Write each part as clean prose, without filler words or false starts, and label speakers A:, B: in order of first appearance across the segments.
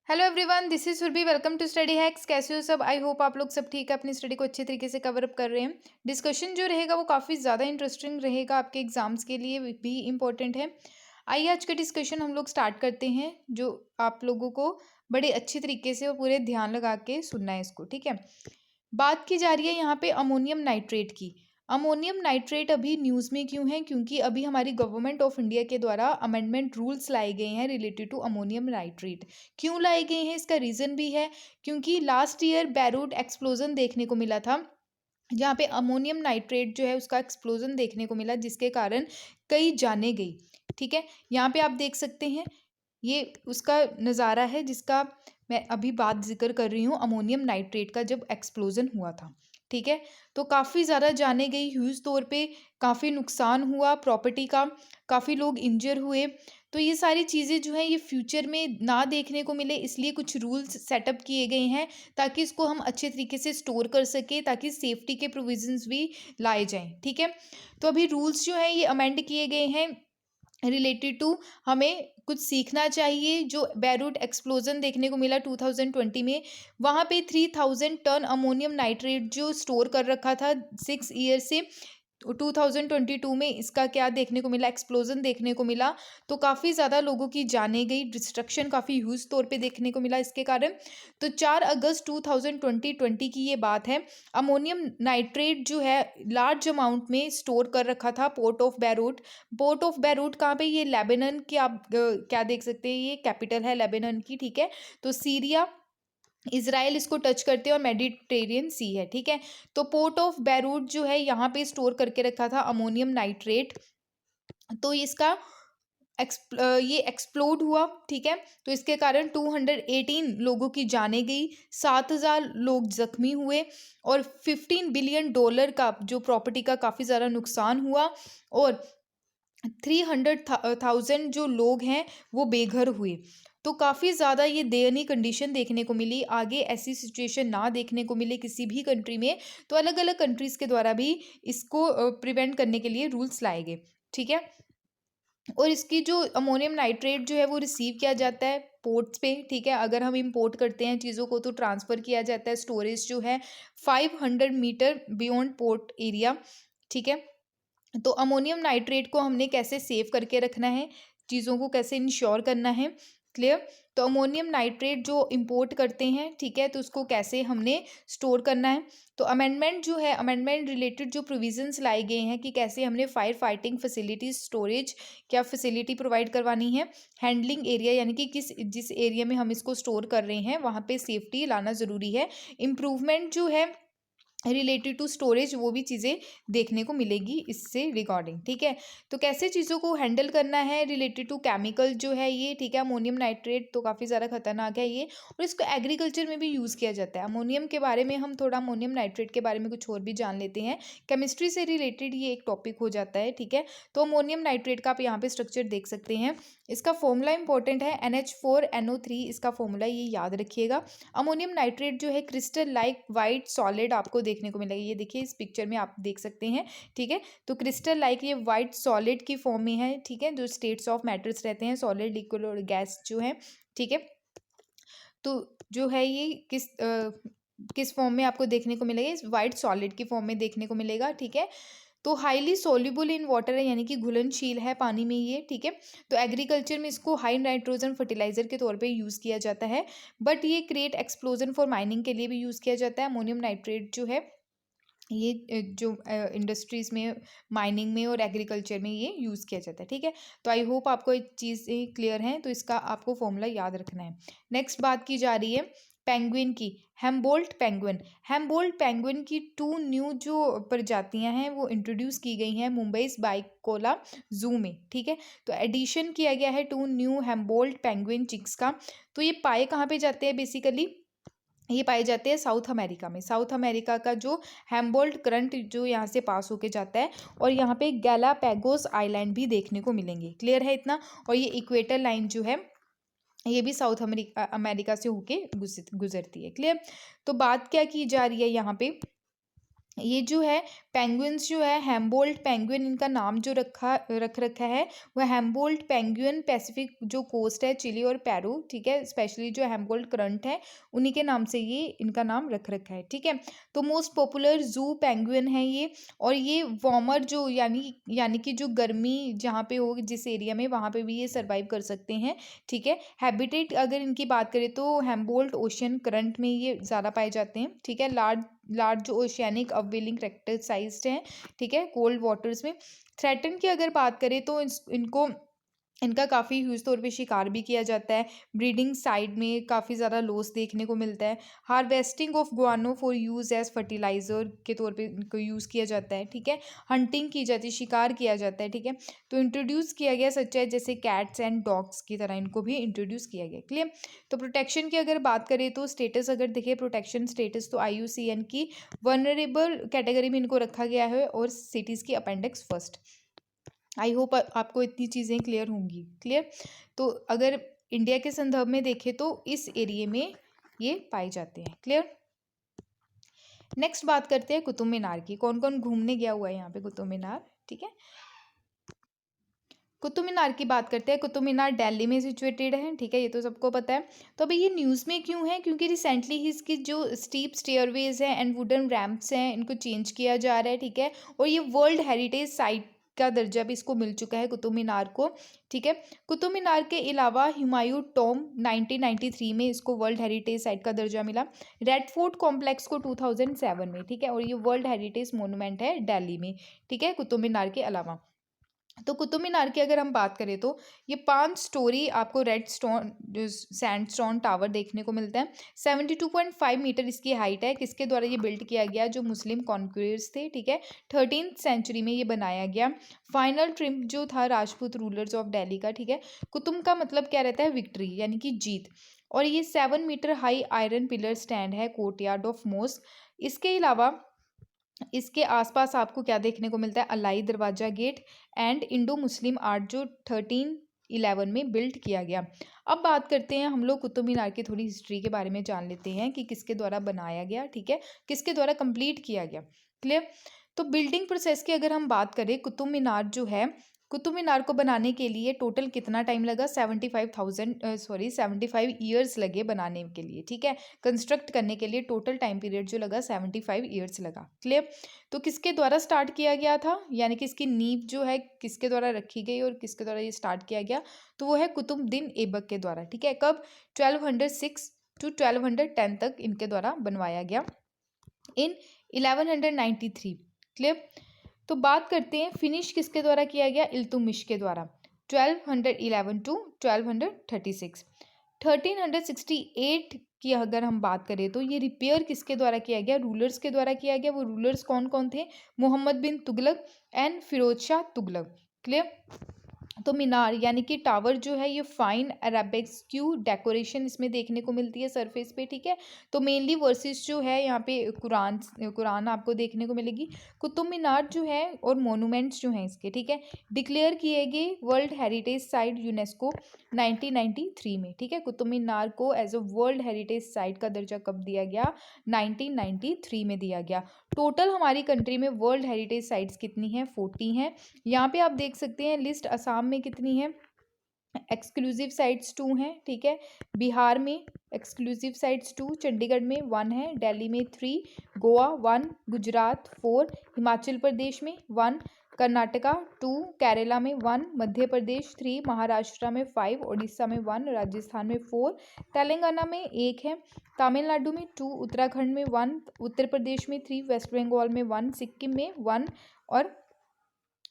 A: Hello everyone, this is Surabhi. Welcome to study hacks. कैसे हो सब? आई होप आप लोग सब ठीक है, अपनी स्टडी को अच्छे तरीके से कवर अप कर रहे हैं। डिस्कशन जो रहेगा वो काफ़ी ज़्यादा इंटरेस्टिंग रहेगा, आपके एग्जाम्स के लिए भी इम्पोर्टेंट है। आइए आज का डिस्कशन हम लोग स्टार्ट करते हैं, जो आप लोगों को बड़े अच्छी तरीके से और पूरे ध्यान लगा के सुनना है इसको, ठीक है। बात की जा रही है यहाँ पे अमोनियम नाइट्रेट की। अमोनियम नाइट्रेट अभी न्यूज़ में क्यों है? क्योंकि अभी हमारी गवर्नमेंट ऑफ इंडिया के द्वारा अमेंडमेंट रूल्स लाए गए हैं रिलेटेड टू अमोनियम नाइट्रेट। क्यों लाए गए हैं इसका रीज़न भी है, क्योंकि लास्ट ईयर बैरूट एक्सप्लोजन देखने को मिला था, जहाँ पे अमोनियम नाइट्रेट जो है उसका एक्सप्लोजन देखने को मिला, जिसके कारण कई जाने गई। ठीक है, यहाँ पे आप देख सकते हैं, ये उसका नज़ारा है जिसका मैं अभी बात जिक्र कर रही हूँ, अमोनियम नाइट्रेट का जब एक्सप्लोजन हुआ था। ठीक है, तो काफ़ी ज़्यादा जाने गई, ह्यूज तौर पे काफ़ी नुकसान हुआ प्रॉपर्टी का, काफ़ी लोग इंजर हुए। तो ये सारी चीज़ें जो हैं ये फ्यूचर में ना देखने को मिले, इसलिए कुछ रूल्स सेटअप किए गए हैं ताकि इसको हम अच्छे तरीके से स्टोर कर सकें, ताकि सेफ्टी के प्रोविजंस भी लाए जाएं। ठीक है, तो अभी रूल्स जो हैं ये अमेंड किए गए हैं रिलेटेड टू, हमें कुछ सीखना चाहिए। जो बैरूट एक्सप्लोजन देखने को मिला 2020 में, वहाँ पे 3000 टन अमोनियम नाइट्रेट जो स्टोर कर रखा था 6 ईयर से, 2022 में इसका क्या देखने को मिला, एक्सप्लोजन देखने को मिला। तो काफ़ी ज़्यादा लोगों की जाने गई, डिस्ट्रक्शन काफ़ी ह्यूज तौर पे देखने को मिला इसके कारण। तो 4 अगस्त 2020 की ये बात है। अमोनियम नाइट्रेट जो है लार्ज अमाउंट में स्टोर कर रखा था पोर्ट ऑफ बैरूट। पोर्ट ऑफ बैरूट कहाँ पे? ये लेबनान की, आप क्या देख सकते हैं, ये कैपिटल है लेबनान की। ठीक है, तो सीरिया, इसराइल इसको टच करते हैं और मेडिटेरियन सी है। ठीक है, तो पोर्ट ऑफ बैरूट जो है यहाँ पे स्टोर करके रखा था अमोनियम नाइट्रेट। तो इसका ये एक्सप्लोड हुआ। ठीक है, तो इसके कारण 218 लोगों की जाने गई, 7000 लोग जख्मी हुए और $15 बिलियन का जो प्रॉपर्टी का काफ़ी ज़्यादा नुकसान हुआ, और 300,000 जो लोग हैं वो बेघर हुए। तो काफ़ी ज़्यादा ये दयनीय कंडीशन देखने को मिली। आगे ऐसी सिचुएशन ना देखने को मिले किसी भी कंट्री में, तो अलग अलग कंट्रीज़ के द्वारा भी इसको प्रिवेंट करने के लिए रूल्स लाए गए। ठीक है, और इसकी जो अमोनियम नाइट्रेट जो है वो रिसीव किया जाता है पोर्ट्स पे। ठीक है, अगर हम इंपोर्ट करते हैं चीज़ों को तो ट्रांसफ़र किया जाता है, स्टोरेज जो है 500 मीटर बियॉन्ड पोर्ट एरिया। ठीक है, तो अमोनियम नाइट्रेट को हमने कैसे सेव करके रखना है, चीज़ों को कैसे इंश्योर करना है, क्लियर। तो अमोनियम नाइट्रेट जो इंपोर्ट करते हैं, ठीक है, तो उसको कैसे हमने स्टोर करना है। तो अमेंडमेंट जो है, अमेंडमेंट रिलेटेड जो प्रोविजंस लाए गए हैं कि कैसे हमने फायर फाइटिंग फैसिलिटीज, स्टोरेज क्या फैसिलिटी प्रोवाइड करवानी है, हैंडलिंग एरिया यानी कि जिस एरिया में हम इसको स्टोर कर रहे हैं वहाँ पे सेफ्टी लाना ज़रूरी है। इम्प्रूवमेंट जो है रिलेटेड टू स्टोरेज, वो भी चीज़ें देखने को मिलेगी इससे रिगार्डिंग। ठीक है, तो कैसे चीज़ों को हैंडल करना है रिलेटेड टू केमिकल जो है ये। ठीक है, अमोनियम नाइट्रेट तो काफ़ी ज़्यादा खतरनाक है ये, और इसको एग्रीकल्चर में भी यूज़ किया जाता है। अमोनियम के बारे में हम थोड़ा, अमोनियम नाइट्रेट के बारे में कुछ और भी जान लेते हैं। केमिस्ट्री से रिलेटेड ये एक टॉपिक हो जाता है। ठीक है, तो अमोनियम नाइट्रेट का आप यहाँ पे स्ट्रक्चर देख सकते हैं। इसका फॉर्मूला इंपॉर्टेंट है, NH4NO3 इसका फॉर्मूला, ये याद रखिएगा। अमोनियम नाइट्रेट जो है क्रिस्टल लाइक वाइट सॉलिड आपको देखने को मिलेगा, ये देखिए इस पिक्चर में आप देख सकते हैं। ठीक है, तो क्रिस्टल लाइक ये वाइट सॉलिड की फॉर्म में है। ठीक है, जो स्टेट्स ऑफ मैटर्स रहते हैं, सॉलिड, लिक्विड और गैस जो है। ठीक है, तो जो है ये किस फॉर्म में आपको देखने को मिलेगा, इस वाइट सॉलिड की फॉर्म में देखने को मिलेगा। ठीक है, तो हाईली सोल्यूबल इन वाटर है, यानी कि घुलनशील है पानी में ये। ठीक है, तो एग्रीकल्चर में इसको हाई नाइट्रोजन फर्टिलाइजर के तौर पे यूज़ किया जाता है, बट ये क्रिएट एक्सप्लोजन फॉर माइनिंग के लिए भी यूज़ किया जाता है। अमोनियम नाइट्रेट जो है ये जो इंडस्ट्रीज़ में, माइनिंग में और एग्रीकल्चर में ये यूज़ किया जाता है। ठीक है, तो आई होप आपको ये चीज़ें क्लियर हैं, तो इसका आपको फॉर्मूला याद रखना है। नेक्स्ट बात की जा रही है पेंगुइन की, हेम्बोल्ट पेंगुइन। हेम्बोल्ट पेंगुइन की 2 न्यू जो प्रजातियां हैं वो इंट्रोड्यूस की गई हैं मुंबई बाइकोला जू में। ठीक है, तो एडिशन किया गया है 2 न्यू हेम्बोल्ट पेंगुइन चिक्स का। तो ये पाए कहाँ पे जाते हैं? बेसिकली ये पाए जाते हैं साउथ अमेरिका में। साउथ अमेरिका का जो हैम्बोल्ट करंट जो यहाँ से पास होके जाता है, और यहाँ पे गैलापैगोस आइलैंड भी देखने को मिलेंगे। क्लियर है इतना? और ये इक्वेटर लाइन जो है ये भी साउथ अमेरिका से होके गुजरती है। क्लियर? तो बात क्या की जा रही है यहाँ पे, ये जो है पेंगुइन्स जो है हैम्बोल्ट पेंगुइन, इनका नाम जो रखा है वह हैम्बोल्ट पेंगुइन पैसिफिक जो कोस्ट है चिली और पेरू, ठीक है, स्पेशली जो हैम्बोल्ट करंट है उन्हीं के नाम से ये इनका नाम रखा है, ठीक है। तो मोस्ट पॉपुलर जू पेंगुइन है ये, और ये वार्मर जो यानी कि जो गर्मी जहाँ पे हो जिस एरिया में वहाँ पे भी ये सर्वाइव कर सकते हैं, ठीक है। हैबिटेट अगर इनकी बात करें तो हैम्बोल्ट ओशियन करंट में ये ज़्यादा पाए जाते हैं, ठीक है। लार्ज जो ओशियानिक अपवेलिंग रेक्टल साइज्ड हैं, ठीक है, कोल्ड वाटर्स में। थ्रेटन की अगर बात करें तो इनको इनका काफ़ी ह्यूज तौर पे शिकार भी किया जाता है। ब्रीडिंग साइड में काफ़ी ज़्यादा लॉस देखने को मिलता है। Harvesting of guano for use as fertiliser के तौर पे इनको यूज़ किया जाता है, ठीक है। हंटिंग की जाती है, शिकार किया जाता है, ठीक है। तो इंट्रोड्यूस किया गया सच है जैसे कैट्स एंड डॉग्स की तरह इनको भी इंट्रोड्यूस किया गया, क्लियर। तो प्रोटेक्शन की अगर बात करें तो स्टेटस अगर देखें प्रोटेक्शन स्टेटस तो IUCN की वनरेबल कैटेगरी में इनको रखा गया है और सिटीज़ की अपेंडिक्स फर्स्ट। आई होप आपको इतनी चीज़ें क्लियर होंगी, क्लियर। तो अगर इंडिया के संदर्भ में देखें तो इस एरिए में ये पाए जाते हैं, क्लियर। नेक्स्ट बात करते हैं कुतुब मीनार की। कौन कौन घूमने गया हुआ है यहाँ पे कुतुब मीनार, ठीक है। कुतुब मीनार की बात करते हैं। कुतुब मीनार दिल्ली में सिचुएटेड है, ठीक है, ये तो सबको पता है। तो अभी ये न्यूज़ में क्यों है, क्योंकि रिसेंटली ही इसकी जो स्टीप स्टेयरवेज है एंड वुडन रैंप्स हैं इनको चेंज किया जा रहा है, ठीक है। और ये वर्ल्ड हेरिटेज साइट का दर्जा भी इसको मिल चुका है कुतुब मीनार को, ठीक है। कुतुब मीनार के अलावा हुमायूं टॉम 1993 में इसको वर्ल्ड हेरिटेज साइट का दर्जा मिला। रेड फोर्ट कॉम्प्लेक्स को 2007 में, ठीक है। और ये वर्ल्ड हेरिटेज मोनूमेंट है दिल्ली में, ठीक है, कुतुब मीनार के अलावा। तो कुतुब मीनार की अगर हम बात करें तो ये 5 स्टोरी आपको रेड स्टोन सैंडस्टोन टावर देखने को मिलता है। 72.5 मीटर इसकी हाइट है। किसके द्वारा ये बिल्ड किया गया, जो मुस्लिम कॉन्क्वेरर्स थे, ठीक है। 13th सेंचुरी में ये बनाया गया। फाइनल ट्रिम्प जो था राजपूत रूलर्स ऑफ दिल्ली का, ठीक है। कुतुब का मतलब क्या रहता है, विक्ट्री यानी कि जीत। और ये 7 metre high iron pillar stand है कोर्टयार्ड ऑफ मोस्क। इसके अलावा इसके आसपास आपको क्या देखने को मिलता है, Alai Darwaza gate and Indo Muslim art जो 1311 में बिल्ड किया गया। अब बात करते हैं हम लोग कुतुब मीनार की थोड़ी हिस्ट्री के बारे में जान लेते हैं कि किसके द्वारा बनाया गया, ठीक है, किसके द्वारा कंप्लीट किया गया, क्लियर। तो बिल्डिंग प्रोसेस की अगर हम बात करें, कुतुब मीनार जो है, कुतुब मीनार को बनाने के लिए टोटल कितना टाइम लगा, 75 ईयर्स लगे बनाने के लिए, ठीक है। कंस्ट्रक्ट करने के लिए टोटल टाइम पीरियड जो लगा 75 ईयर्स लगा, क्लियर। तो किसके द्वारा स्टार्ट किया गया था, यानी कि इसकी नींव जो है किसके द्वारा रखी गई और किसके द्वारा ये स्टार्ट किया गया, तो वो है कुतुबुद्दीन ऐबक के द्वारा, ठीक है। कब, 1206 टू 1210 तक इनके द्वारा बनवाया गया इन 1193, क्लियर। तो बात करते हैं फिनिश किसके द्वारा किया गया, इल्तुतमिश के द्वारा 1211 टू 1236। 1368 की अगर हम बात करें तो ये रिपेयर किसके द्वारा किया गया, रूलर्स के द्वारा किया गया। वो रूलर्स कौन कौन थे, मोहम्मद बिन तुगलक एंड फिरोज शाह तुगलक, क्लियर। तो मीनार यानी कि टावर जो है ये फाइन अरेबिस्क्यू डेकोरेशन इसमें देखने को मिलती है सरफेस पे, ठीक है। तो मेनली वर्सेस जो है यहाँ पे कुरान आपको देखने को मिलेगी। कुतुब मीनार जो है और मोनूमेंट्स जो हैं इसके, ठीक है, डिक्लेयर किए गए वर्ल्ड हेरिटेज साइट यूनेस्को 1993 में, ठीक है। कुतुब मीनार को as a world heritage site का दर्जा कब दिया गया, 1993 में दिया गया। टोटल हमारी कंट्री में वर्ल्ड हेरिटेज साइट्स कितनी हैं, 40 हैं। यहाँ पे आप देख सकते हैं लिस्ट, असम में कितनी है, एक्सक्लूसिव साइट्स 2 हैं, ठीक है। बिहार में एक्सक्लूसिव साइट्स 2, चंडीगढ़ में 1 है, दिल्ली में 3, गोवा 1, गुजरात 4, हिमाचल प्रदेश में 1, कर्नाटका 2, केरला में 1, मध्य प्रदेश 3, महाराष्ट्र में 5, उड़ीसा में 1, राजस्थान में 4, तेलंगाना में 1 है, तमिलनाडु में 2, उत्तराखंड में 1, उत्तर प्रदेश में 3, वेस्ट बंगाल में 1, सिक्किम में 1 और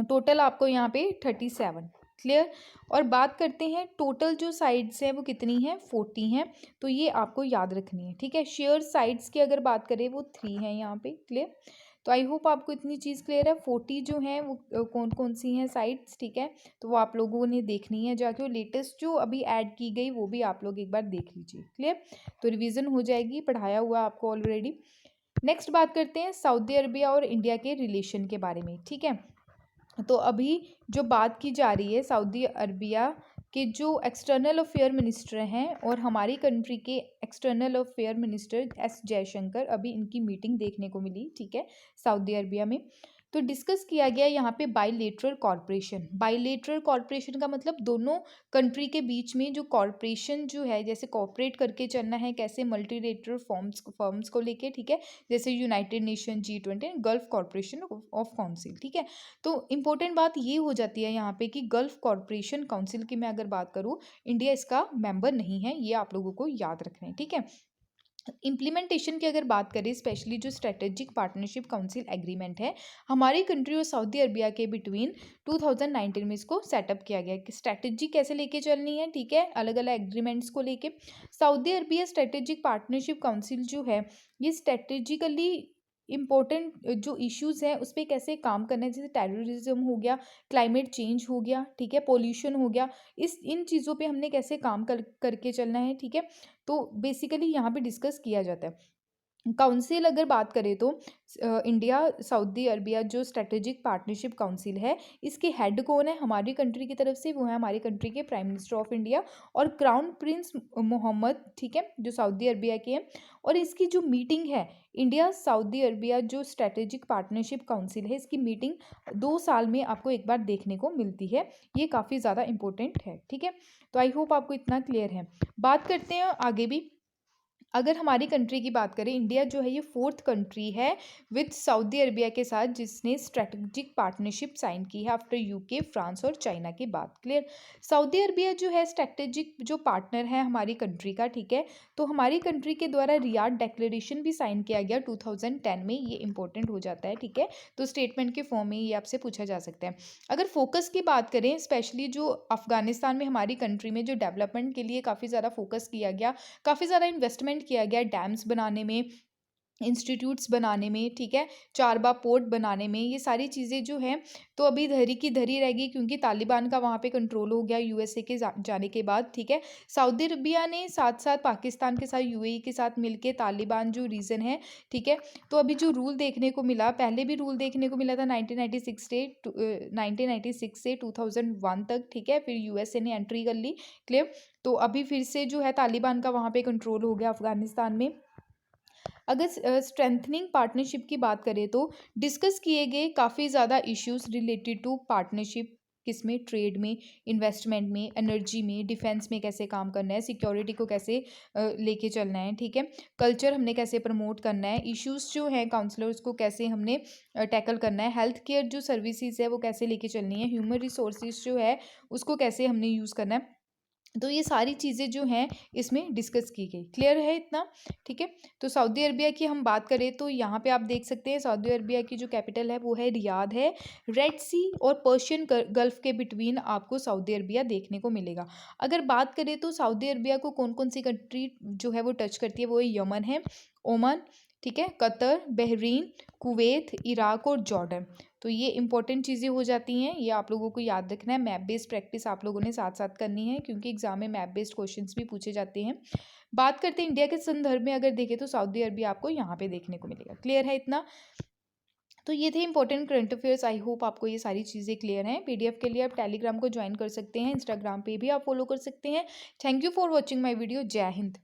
A: टोटल आपको यहाँ पे 37, क्लियर। और बात करते हैं टोटल जो साइड्स हैं वो कितनी हैं, 40 हैं। तो ये आपको याद रखनी है, ठीक है। शेयर साइड्स की अगर बात करें वो 3 हैं यहाँ पे, क्लियर। तो आई होप आपको इतनी चीज़ क्लियर है। 40 जो हैं वो कौन कौन सी हैं साइट्स, ठीक है। तो वो आप लोगों ने देखनी है जाके, और लेटेस्ट जो अभी ऐड की गई वो भी आप लोग एक बार देख लीजिए, क्लियर। तो रिविज़न हो जाएगी, पढ़ाया हुआ आपको ऑलरेडी। नेक्स्ट बात करते हैं सऊदी अरबिया और इंडिया के रिलेशन के बारे में, ठीक है। तो अभी जो बात की जा रही है सऊदी अरबिया कि जो एक्सटर्नल अफेयर मिनिस्टर हैं और हमारी कंट्री के external affair minister S Jaishankar, अभी इनकी मीटिंग देखने को मिली, ठीक है, सऊदी अरबिया में। तो डिस्कस किया गया यहाँ पे बाइलेटरल कॉर्पोरेशन। बाइलेटरल कॉर्पोरेशन का मतलब दोनों कंट्री के बीच में जो कॉर्पोरेशन जो है, जैसे कॉर्पोरेट करके चलना है, कैसे मल्टीलेटरल फॉर्म्स को लेके, ठीक है, जैसे United nation, G20, gulf corporation of council, ठीक है। तो इंपॉर्टेंट बात ये हो जाती है यहाँ पे कि गल्फ कॉर्पोरेशन काउंसिल की मैं अगर बात करूँ, इंडिया इसका मेंबर नहीं है, ये आप लोगों को याद रखना है, ठीक है। इम्प्लीमेंटेशन की अगर बात करें, स्पेशली जो स्ट्रेटेजिक पार्टनरशिप काउंसिल एग्रीमेंट है हमारी कंट्री और सऊदी अरबिया के बिटवीन 2019 में इसको सेटअप किया गया कि स्ट्रेटेजी कैसे लेके चलनी है, ठीक है, अलग अलग एग्रीमेंट्स को लेके। Saudi Arabia strategic partnership council जो है ये स्ट्रेटेजिकली इम्पोर्टेंट जो इश्यूज़ हैं उस पर कैसे काम करना है, जैसे टेररिज्म हो गया, क्लाइमेट चेंज हो गया, ठीक है, पोल्यूशन हो गया, इन चीज़ों पे हमने कैसे काम करके चलना है, ठीक है। तो बेसिकली यहाँ पे डिस्कस किया जाता है। काउंसिल अगर बात करें तो इंडिया सऊदी अरबिया जो स्ट्रेटेजिक पार्टनरशिप काउंसिल है, इसके हेड कौन है हमारी कंट्री की तरफ से, वो है हमारी कंट्री के प्राइम मिनिस्टर ऑफ इंडिया और क्राउन प्रिंस मोहम्मद, ठीक है, जो सऊदी अरबिया के हैं। और इसकी जो मीटिंग है, इंडिया सऊदी अरबिया जो स्ट्रेटेजिक पार्टनरशिप काउंसिल है, इसकी मीटिंग 2 साल में आपको एक बार देखने को मिलती है। ये काफ़ी ज़्यादा इंपॉर्टेंट है, ठीक है। तो आई होप आपको इतना क्लियर है। बात करते हैं आगे भी। अगर हमारी कंट्री की बात करें, इंडिया जो है ये 4th कंट्री है विद सऊदी अरबिया के साथ जिसने स्ट्रेटेजिक पार्टनरशिप साइन की है आफ्टर यूके, फ्रांस और चाइना के बाद। क्लियर। सऊदी अरबिया जो है स्ट्रेटेजिक जो पार्टनर है हमारी कंट्री का, ठीक है। तो हमारी कंट्री के द्वारा रियाद डिक्लेरेशन भी साइन किया गया 2010 में, ये इंपॉर्टेंट हो जाता है, ठीक है। तो स्टेटमेंट के फॉर्म में ये आपसे पूछा जा सकता है। अगर फोकस की बात करें, स्पेशली जो अफगानिस्तान में हमारी कंट्री में जो डेवलपमेंट के लिए काफ़ी ज़्यादा फोकस किया गया, काफ़ी ज़्यादा इन्वेस्टमेंट किया गया डैम्स बनाने में, इंस्टीट्यूट्स बनाने में, ठीक है, चारबा पोर्ट बनाने में, ये सारी चीज़ें जो हैं तो अभी धरी की धरी रहेगी क्योंकि तालिबान का वहाँ पे कंट्रोल हो गया यूएसए के जाने के बाद, ठीक है। सऊदी अरबिया ने साथ साथ पाकिस्तान के साथ, यूएई के साथ मिलके तालिबान जो रीजन है, ठीक है, तो अभी जो रूल देखने को मिला, पहले भी रूल देखने को मिला था 1996 से 2001 तक, ठीक है, फिर यूएसए ने एंट्री कर ली। क्लियर। तो अभी फिर से जो है तालिबान का वहाँ पे कंट्रोल हो गया अफगानिस्तान में। अगर स्ट्रेंथनिंग पार्टनरशिप की बात करें तो डिस्कस किए गए काफ़ी ज़्यादा इश्यूज रिलेटेड टू पार्टनरशिप, किसमें, ट्रेड में, इन्वेस्टमेंट में, एनर्जी में, डिफेंस में कैसे काम करना है, सिक्योरिटी को कैसे लेके चलना है, ठीक है, कल्चर हमने कैसे प्रमोट करना है, इश्यूज जो हैं काउंसलर्स को कैसे हमने टैकल करना है, हेल्थ केयर जो सर्विसेज है वो कैसे लेके चलनी है, ह्यूमन रिसोर्सेज जो है उसको कैसे हमने यूज़ करना है। तो ये सारी चीज़ें जो हैं इसमें डिस्कस की गई। क्लियर है इतना, ठीक है। तो सऊदी अरबिया की हम बात करें तो यहाँ पे आप देख सकते हैं सऊदी अरबिया की जो कैपिटल है वो है रियाद है। रेड सी और पर्शियन गल्फ के बिटवीन आपको सऊदी अरबिया देखने को मिलेगा। अगर बात करें तो सऊदी अरबिया को कौन कौन सी कंट्री जो है वो टच करती है, वो यमन है, ओमान, ठीक है, कतर, बहरीन, कुवैत, इराक और जॉर्डन। तो ये इंपॉर्टेंट चीज़ें हो जाती हैं, ये आप लोगों को याद रखना है। मैप बेस्ड प्रैक्टिस आप लोगों ने साथ साथ करनी है क्योंकि एग्जाम में मैप बेस्ड क्वेश्चंस भी पूछे जाते हैं। बात करते हैं इंडिया के संदर्भ में, अगर देखें तो सऊदी अरबिया आपको यहाँ पे देखने को मिलेगा। क्लियर है इतना। तो ये थे important current affairs. I hope आपको ये सारी चीज़ें क्लियर हैं। पीडीएफ के लिए आप टेलीग्राम को ज्वाइन कर सकते हैं, इंस्टाग्राम पे भी आप फॉलो कर सकते हैं। Thank you for watching my video. जय हिंद।